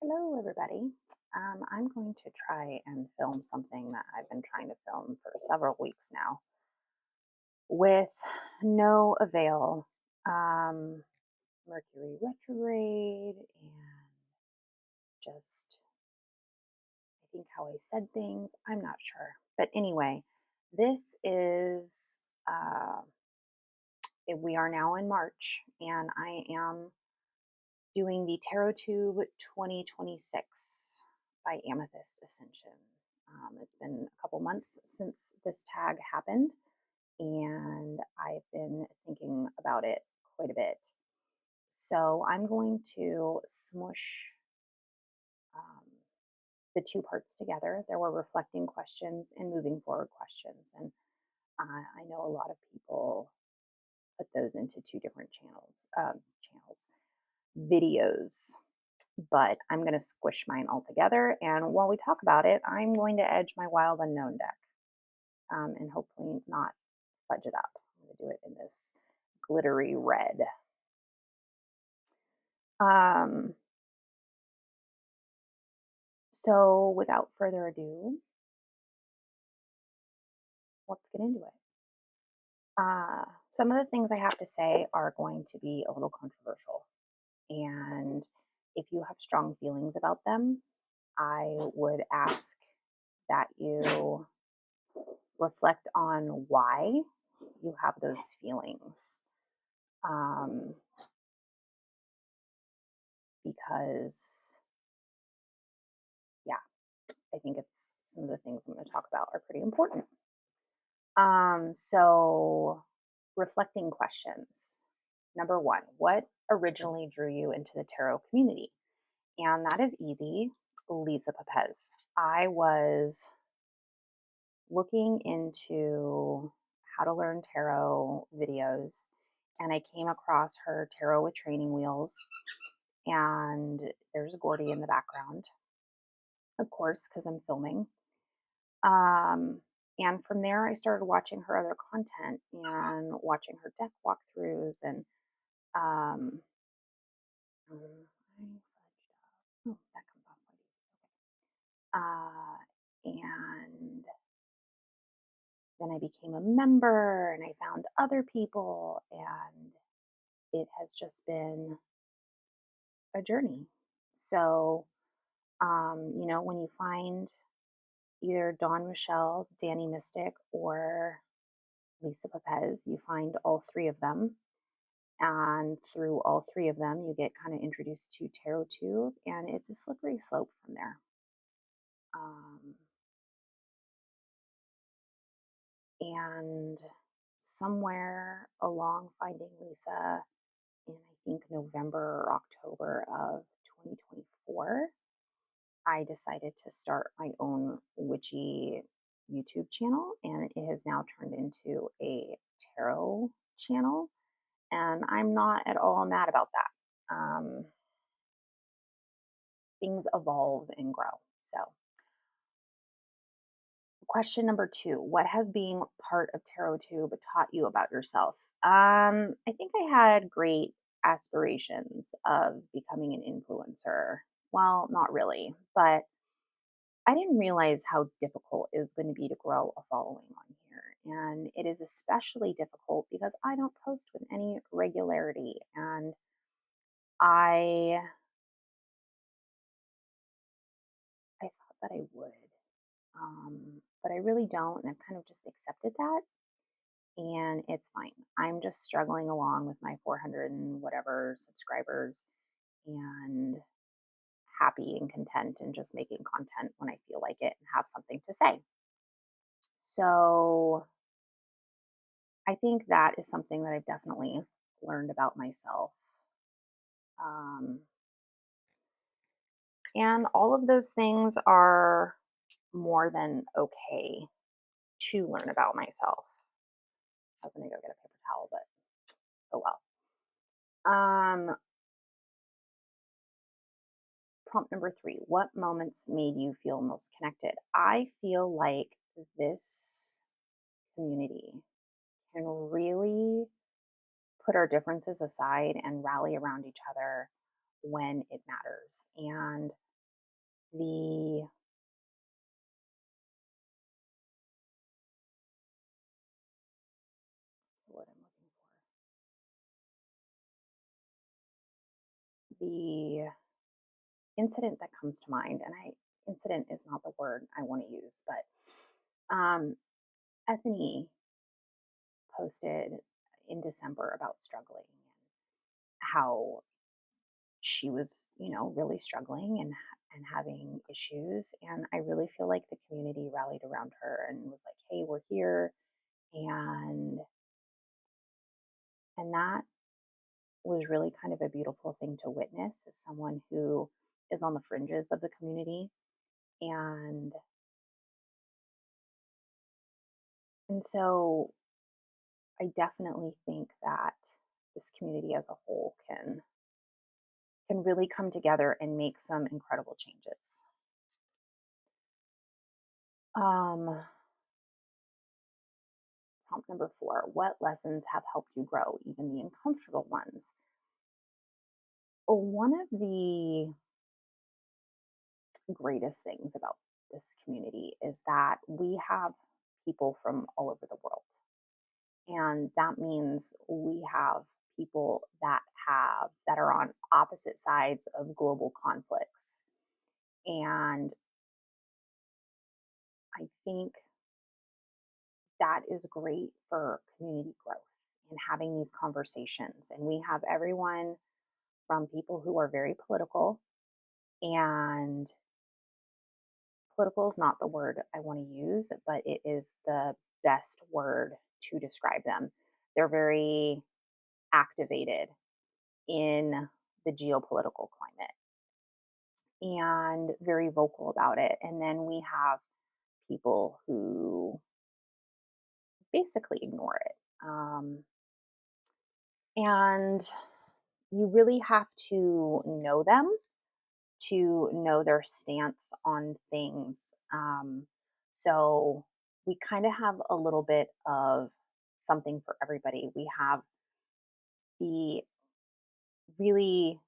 Hello, everybody. I'm going to try and film something that I've been trying to film for several weeks now with no avail. Um, Mercury retrograde and just, I think how I said things, I'm not sure. But anyway, this is, we are now in March and I am doing the TarotTube 2026 by Amethyst Ascension. It's been a couple months since this tag happened, and I've been thinking about it quite a bit. So I'm going to smush um, the two parts together. There were reflecting questions and moving forward questions, and I know a lot of people put those into two different videos, but I'm going to squish mine all together. And while we talk about it, I'm going to edge my Wild Unknown deck and hopefully not fudge it up. I'm going to do it in this glittery red. So without further ado, let's get into it. Some of the things I have to say are going to be a little controversial. And if you have strong feelings about them, I would ask that you reflect on why you have those feelings. Because, yeah, I think it's some of the things I'm going to talk about are pretty important. So, reflecting questions. Number one, what originally drew you into the tarot community? And that is easy. Lisa Pepez. I was looking into how to learn tarot videos, and I came across her Tarot with Training Wheels. And there's Gordy in the background, of course, because I'm filming. And from there, I started watching her other content and watching her deck walkthroughs. And um, oh, that comes off quite easy. And then I became a member and I found other people, and it has just been a journey. So, when you find either Dawn Michelle, Danny Mystic, or Lisa Pepez, you find all three of them. And through all three of them, you get kind of introduced to TarotTube, and it's a slippery slope from there. And somewhere along finding Lisa in, I think, November or October of 2024, I decided to start my own witchy YouTube channel, and it has now turned into a tarot channel. And I'm not at all mad about that. Things evolve and grow. So, question number two, what has being part of TarotTube taught you about yourself? I think I had great aspirations of becoming an influencer. Well, not really, but I didn't realize how difficult it was going to be to grow a following on here. And it is especially difficult because I don't post with any regularity. And I thought that I would, but I really don't. And I've kind of just accepted that. And it's fine. I'm just struggling along with my 400 and whatever subscribers and happy and content and just making content when I feel like it and have something to say. So I think that is something that I've definitely learned about myself. And all of those things are more than okay to learn about myself. I was going to go get a paper towel, but oh well. Prompt number three, what moments made you feel most connected? I feel like this community can really put our differences aside and rally around each other when it matters. And the what's the word I'm looking for? The incident that comes to mind, and incident is not the word I want to use, but Ethany posted in December about struggling and how she was, really struggling and having issues. And I really feel like the community rallied around her and was like, "Hey, we're here," and that was really kind of a beautiful thing to witness as someone who is on the fringes of the community. And so I definitely think that this community as a whole can really come together and make some incredible changes. Um, Prompt number 4: what lessons have helped you grow, even the uncomfortable ones? Well, one of the greatest things about this community is that we have people from all over the world. And that means we have people that are on opposite sides of global conflicts. And I think that is great for community growth and having these conversations. And we have everyone from people who are very political, and political is not the word I want to use, but it is the best word to describe them. They're very activated in the geopolitical climate and very vocal about it. And then we have people who basically ignore it. And you really have to know them to know their stance on things. So we kind of have a little bit of something for everybody. We have the really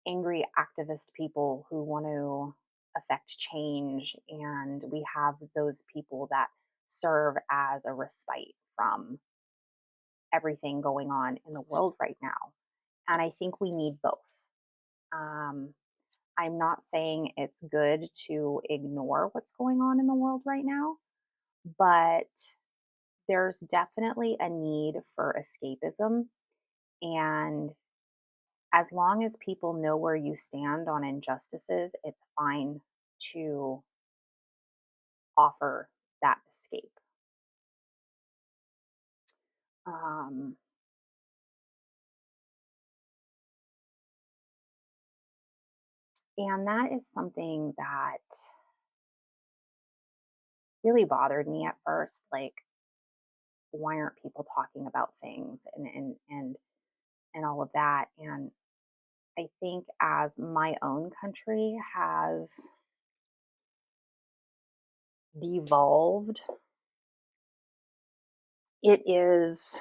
angry activist people who want to affect change, and we have those people that serve as a respite from everything going on in the world right now. And I think we need both. Um, I'm not saying it's good to ignore what's going on in the world right now, but there's definitely a need for escapism. And as long as people know where you stand on injustices, it's fine to offer that escape. Um, and that is something that really bothered me at first. Like, why aren't people talking about things and all of that? And I think as my own country has devolved, it is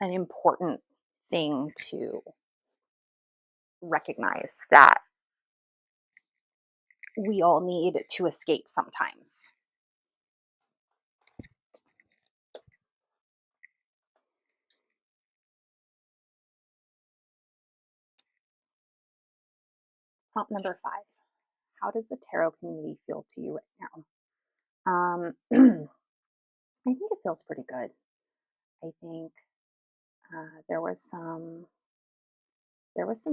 an important thing to recognize that we all need to escape sometimes. Prompt number 5: how does the tarot community feel to you right now? I think it feels pretty good. I think there was some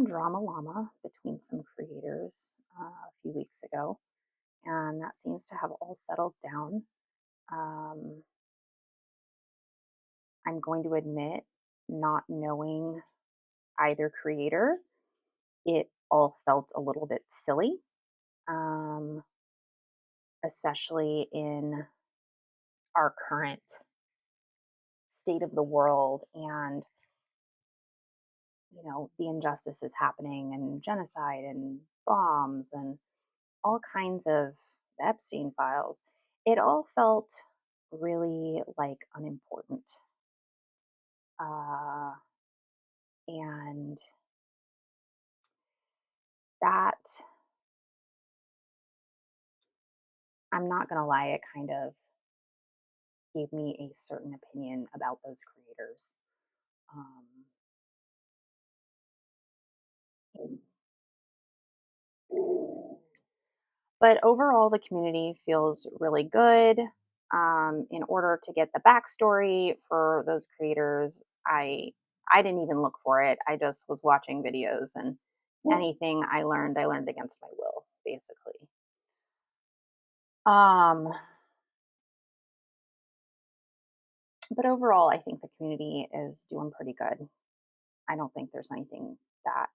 drama llama between some creators a few weeks ago, and that seems to have all settled down. Um, I'm going to admit, not knowing either creator, it all felt a little bit silly, um, especially in our current state of the world and the injustices happening and genocide and bombs and all kinds of the Epstein files. It all felt really like unimportant. Uh, and that I'm not going to lie, it kind of gave me a certain opinion about those creators. Um, but overall, the community feels really good. In order to get the backstory for those creators, I didn't even look for it. I just was watching videos, and anything I learned against my will, basically. Um, but overall, I think the community is doing pretty good. I don't think there's anything that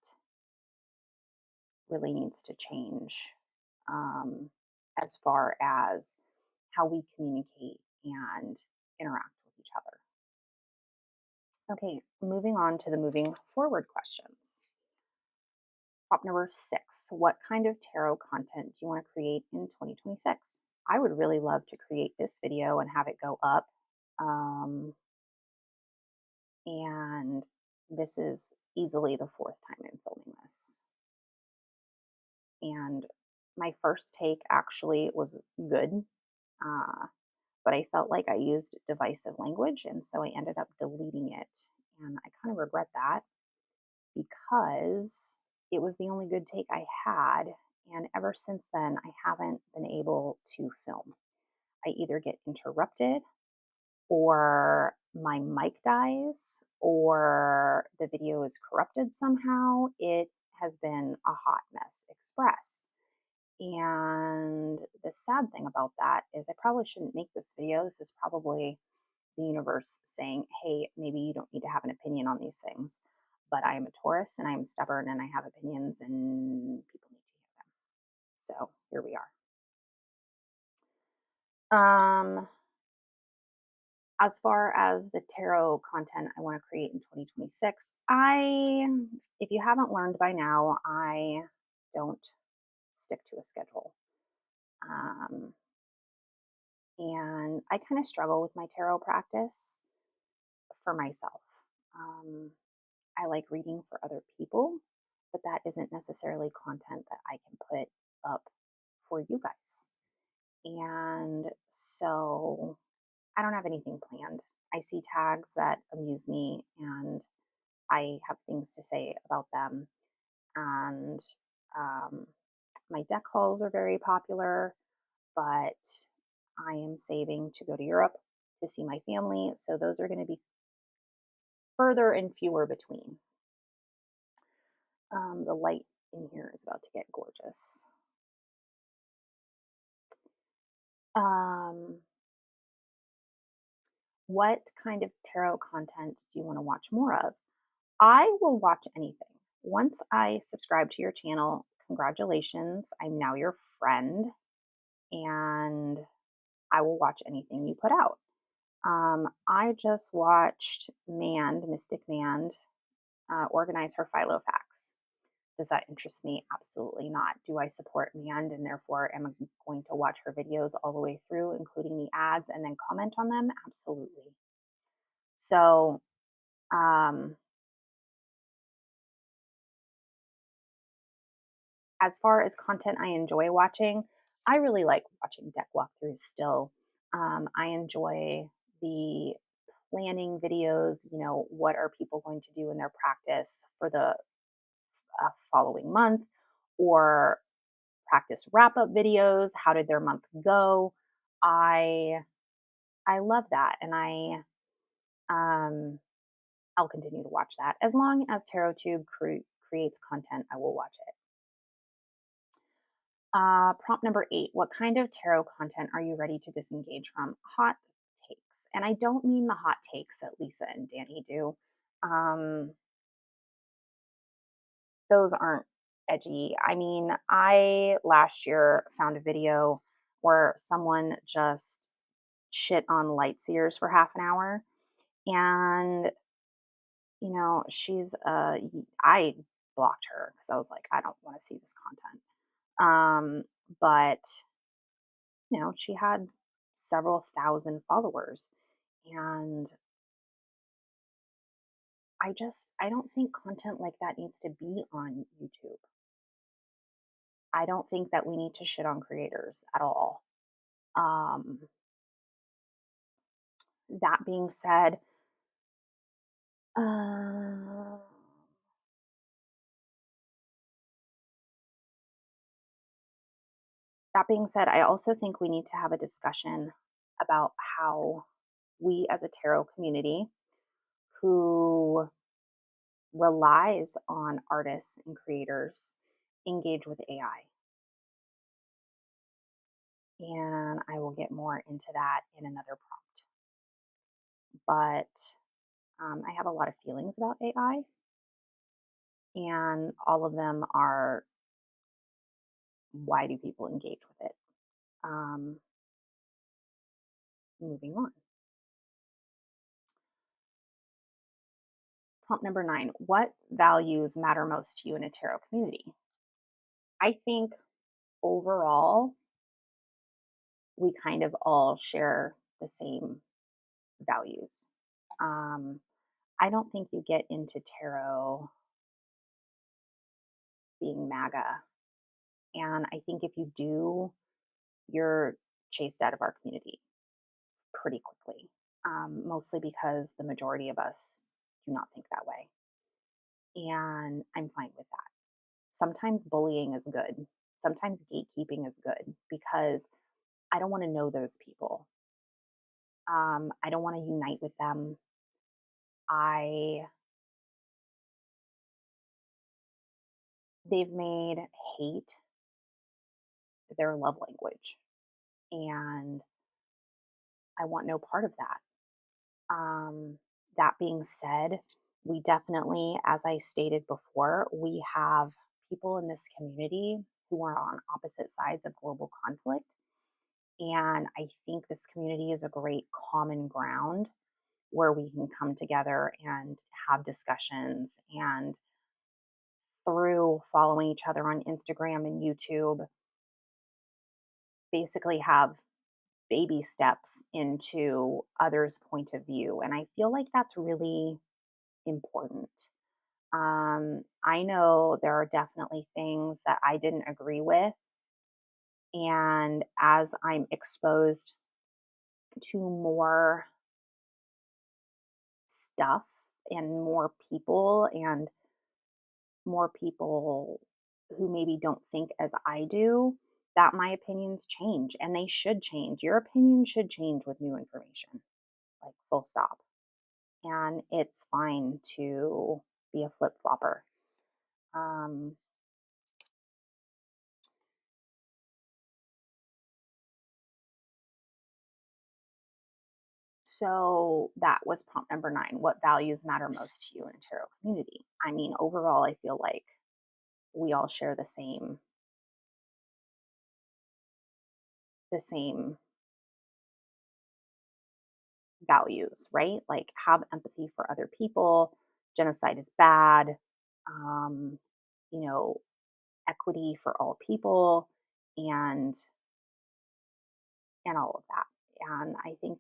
really needs to change, um, as far as how we communicate and interact with each other. Okay, moving on to the moving forward questions. Prop number 6. What kind of tarot content do you want to create in 2026? I would really love to create this video and have it go up. Um, and this is easily the fourth time I'm filming this. And my first take actually was good, uh, but I felt like I used divisive language, and so I ended up deleting it. And I kind of regret that because it was the only good take I had. And ever since then, I haven't been able to film. I either get interrupted, or my mic dies, or the video is corrupted somehow. It has been a hot mess express. And the sad thing about that is I probably shouldn't make this video. This is probably the universe saying, hey, maybe you don't need to have an opinion on these things. But I am a Taurus and I'm stubborn and I have opinions and people need to hear them. So here we are. As far as the tarot content I want to create in 2026, if you haven't learned by now, I don't stick to a schedule. Um, and I kind of struggle with my tarot practice for myself. Um, I like reading for other people, but that isn't necessarily content that I can put up for you guys. And so I don't have anything planned. I see tags that amuse me and I have things to say about them. And um, my deck hauls are very popular, but I am saving to go to Europe to see my family. So those are going to be further and fewer between. The light in here is about to get gorgeous. Um, what kind of tarot content do you want to watch more of? I will watch anything. Once I subscribe to your channel, congratulations, I'm now your friend, and I will watch anything you put out. I just watched Mystic Mand, organize her Filofax. Does that interest me? Absolutely not. Do I support Mand and therefore am I going to watch her videos all the way through, including the ads, and then comment on them? Absolutely. So, as far as content I enjoy watching, I really like watching deck walkthroughs still. I enjoy the planning videos, what are people going to do in their practice for the following month, or practice wrap up videos. How did their month go? I I love that, and um, I'll continue to watch that as long as TarotTube creates content. I will watch it. Prompt number 8. What kind of tarot content are you ready to disengage from? Hot takes. And I don't mean the hot takes that Lisa and Danny do. Um, those aren't edgy. I mean, I last year found a video where someone just shit on light seers for half an hour. And, I blocked her because I was like, I don't want to see this content. But she had several thousand followers. And I don't think content like that needs to be on YouTube. I don't think that we need to shit on creators at all. Um, that being said, uh, I also think we need to have a discussion about how we as a tarot community who relies on artists and creators engage with AI. And I will get more into that in another prompt. But I have a lot of feelings about AI, and all of them are, why do people engage with it? Um, moving on. Prompt number 9: what values matter most to you in a tarot community? I think overall, we kind of all share the same values. Um, I don't think you get into tarot being MAGA. And I think if you do, you're chased out of our community pretty quickly, mostly because the majority of us do not think that way. And I'm fine with that. Sometimes bullying is good. Sometimes gatekeeping is good because I don't want to know those people. I don't want to unite with them. I They've made hate their love language, and I want no part of that. That being said, we definitely, as I stated before, we have people in this community who are on opposite sides of global conflict. And I think this community is a great common ground where we can come together and have discussions. And through following each other on Instagram and YouTube, basically have baby steps into others' point of view. And I feel like that's really important. I know there are definitely things that I didn't agree with. And as I'm exposed to more stuff and more people who maybe don't think as I do, that my opinions change, and they should change. Your opinion should change with new information, like full stop. And it's fine to be a flip flopper. Um, So that was prompt number 9. What values matter most to you in a tarot community? I mean, overall, I feel like we all share the same values, right? Like have empathy for other people. Genocide is bad. Um, you know, equity for all people, and all of that. And I think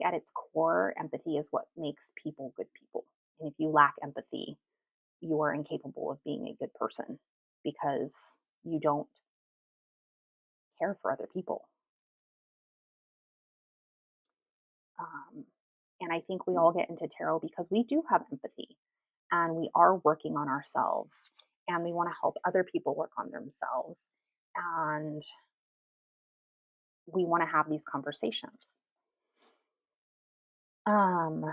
at its core, empathy is what makes people good people. And if you lack empathy, you are incapable of being a good person because you don't care for other people. Um, and I think we all get into tarot because we do have empathy and we are working on ourselves and we want to help other people work on themselves. And we want to have these conversations. Um,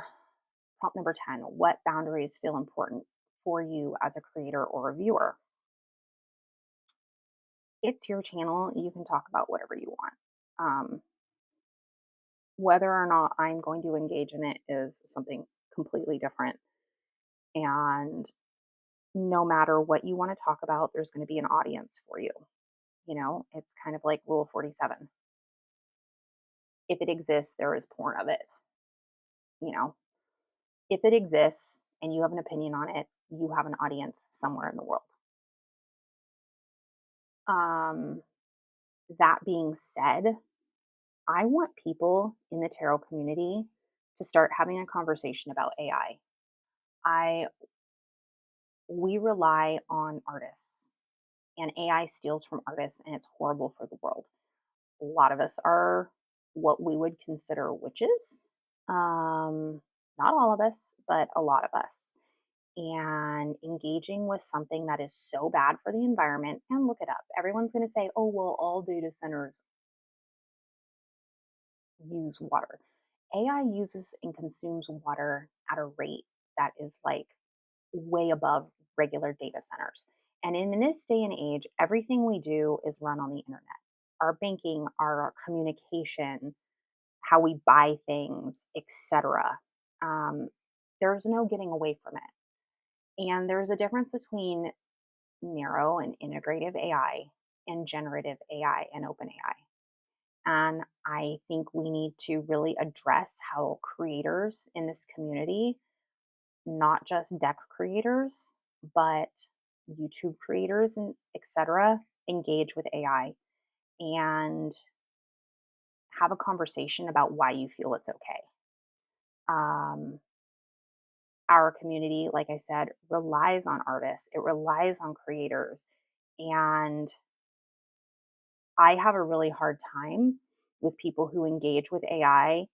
Prompt number 10: what boundaries feel important for you as a creator or a viewer? It's your channel. You can talk about whatever you want. Whether or not I'm going to engage in it is something completely different. And no matter what you want to talk about, there's going to be an audience for you. It's kind of like Rule 47. If it exists, there is porn of it. You know, if it exists and you have an opinion on it, you have an audience somewhere in the world. Um, that being said, I want people in the tarot community to start having a conversation about AI. We rely on artists, and AI steals from artists, and it's horrible for the world. A lot of us are what we would consider witches. Not all of us, but a lot of us. And engaging with something that is so bad for the environment, and look it up. Everyone's going to say, oh, well, all data centers use water. AI uses and consumes water at a rate that is like way above regular data centers. And in this day and age, everything we do is run on the internet. Our banking, our communication, how we buy things, etc. Um, there's no getting away from it. And there's a difference between narrow and integrative AI and generative AI and open AI. And I think we need to really address how creators in this community, not just deck creators, but YouTube creators and etc., engage with AI and have a conversation about why you feel it's okay. Um, our community, like I said, relies on artists, it relies on creators. And I have a really hard time with people who engage with AI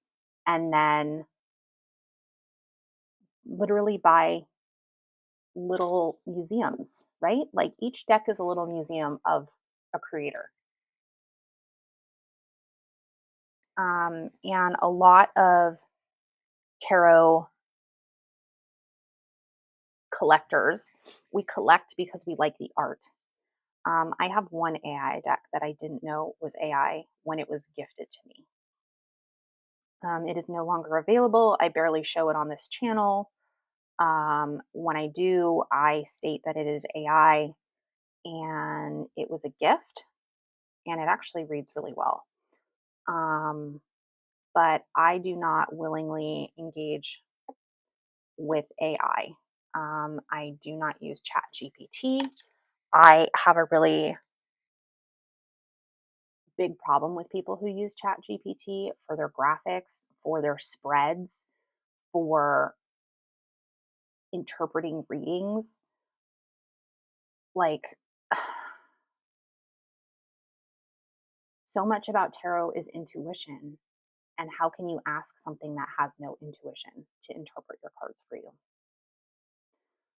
and then literally buy little museums, right? Like each deck is a little museum of a creator. And a lot of tarot collectors, we collect because we like the art. I have one AI deck that I didn't know was AI when it was gifted to me. It is no longer available. I barely show it on this channel. When I do, I state that it is AI and it was a gift and it actually reads really well. Um, but I do not willingly engage with AI. I do not use Chat GPT. I have a really big problem with people who use Chat GPT for their graphics, for their spreads, for interpreting readings. Like, so much about tarot is intuition. And how can you ask something that has no intuition to interpret your cards for you?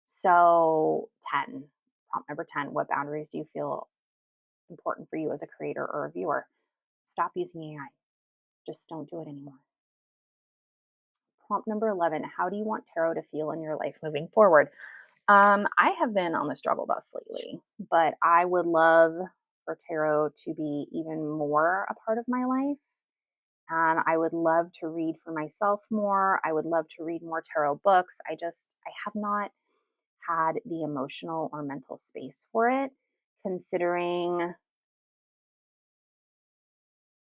So, 10, prompt number 10, what boundaries do you feel important for you as a creator or a viewer? Stop using AI. Just don't do it anymore. Prompt number 11, how do you want tarot to feel in your life moving forward? I have been on the struggle bus lately, but I would love for tarot to be even more a part of my life. And I would love to read for myself more. I would love to read more tarot books. I have not had the emotional or mental space for it, considering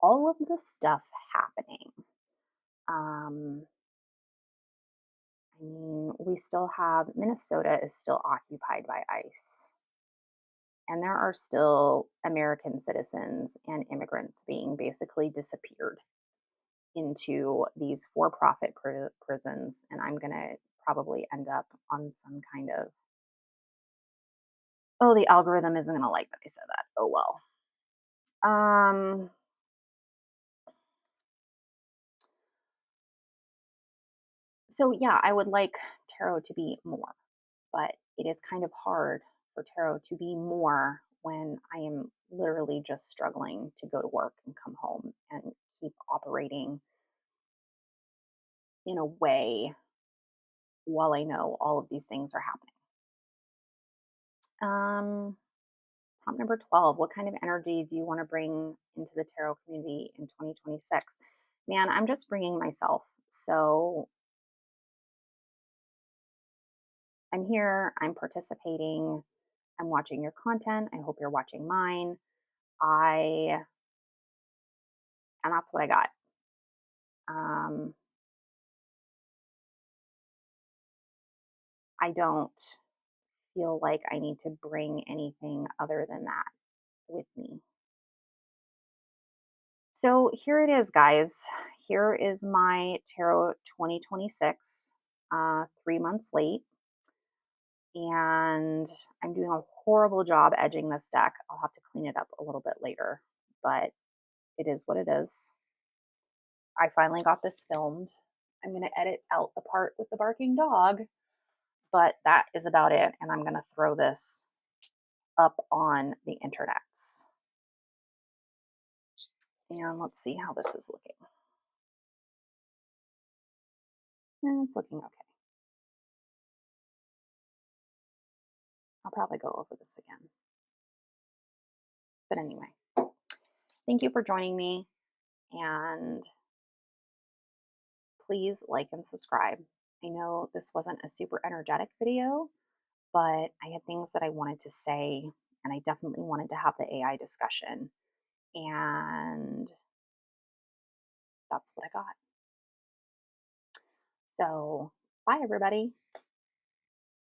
all of the stuff happening. Um, I mean, we still have Minnesota is still occupied by ICE. And there are still American citizens and immigrants being basically disappeared into these for profit prisons. And I'm going to probably end up on some kind of, oh, the algorithm isn't going to like that I said that. Oh, well. So, yeah, I would like tarot to be more, but it is kind of hard for tarot to be more when I am literally just struggling to go to work and come home and keep operating in a way while I know all of these things are happening. Prompt number 12, what kind of energy do you want to bring into the tarot community in 2026? Man, I'm just bringing myself. So I'm here, I'm participating, I'm watching your content. I hope you're watching mine. And that's what I got. Um, I don't feel like I need to bring anything other than that with me. So here it is, guys. Here is my Tarot 2026, 3 months late. And I'm doing a horrible job edging this deck. I'll have to clean it up a little bit later. But it is what it is. I finally got this filmed. I'm going to edit out the part with the barking dog, but that is about it. And I'm going to throw this up on the internets. And let's see how this is looking. And it's looking okay. I'll probably go over this again. But anyway, thank you for joining me. And please like and subscribe. I know this wasn't a super energetic video, but I had things that I wanted to say, and I definitely wanted to have the AI discussion. And that's what I got. So, bye, everybody.